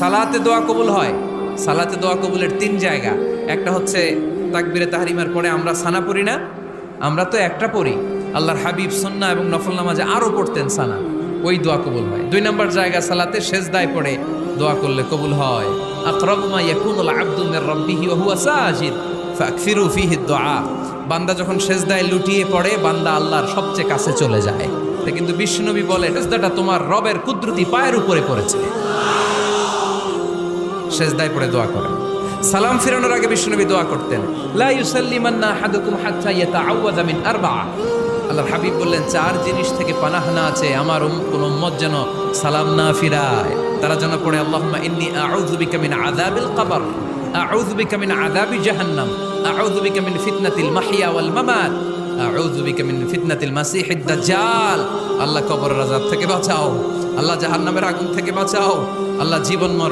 সালাতে দোয়া কবুল হয়। সালাতে দোয়া কবুলের তিন জায়গা। একটা হচ্ছে তাকবীরে তাহরিমার পরে আমরা সানা পড়ি না, আমরা তো একটা পড়ি। আল্লাহর হাবিব সুন্নাহ এবং নফল নামাজে আরো পড়তেন সানা, ওই দোয়া কবুল হয়। দুই নম্বর জায়গা সালাতে সেজদায় পড়ে দোয়া করলে কবুল হয়। আকরাবু মা ইয়াকুনুল আবদু মির রাব্বিহি ওয়া হুয়া সাজিদ ফাকসিরু ফীহি দুআ। বান্দা যখন সেজদায় লুটিয়ে পড়ে, বান্দা আল্লাহর সবচেয়ে কাছে চলে যায়। তা কিন্তু বিশ্বনবী বলে, সেজদাটা তোমার রবের কুদরতি পায়ের উপরে পড়েছে। সেজদায় পড়ে দোয়া করেন। সালাম ফিরানোর আগে বিশ্বনবী দোয়া করতেন, লা ইউসাল্লিমান্না আহাদুকুম হাত্তা ইয়াতাআওয়াযা মিন আরবা'a। আল্লাহর হাবিব বললেন, চার জিনিস থেকে পানাহ না আছে আমার কোন উম্মত যেন সালাম না ফিরায়। তারা যেন পড়ে, আল্লাহুম্মা ইন্নী আউযু বিকা মিন আযাবিল কবর, আউযু বিকা মিন আযাবি জাহান্নাম, আউযু বিকা মিন ফিতনাতিল মাহইয়া ওয়াল মামাত, আউযু বিকা মিন ফিতনাতিল মাসিহিদ দাজ্জাল। আল্লাহ কবরের আযাব থেকে বাঁচাও, আল্লাহ জাহান্নামের আগুন থেকে বাঁচাও, আল্লাহ জীবন মরণ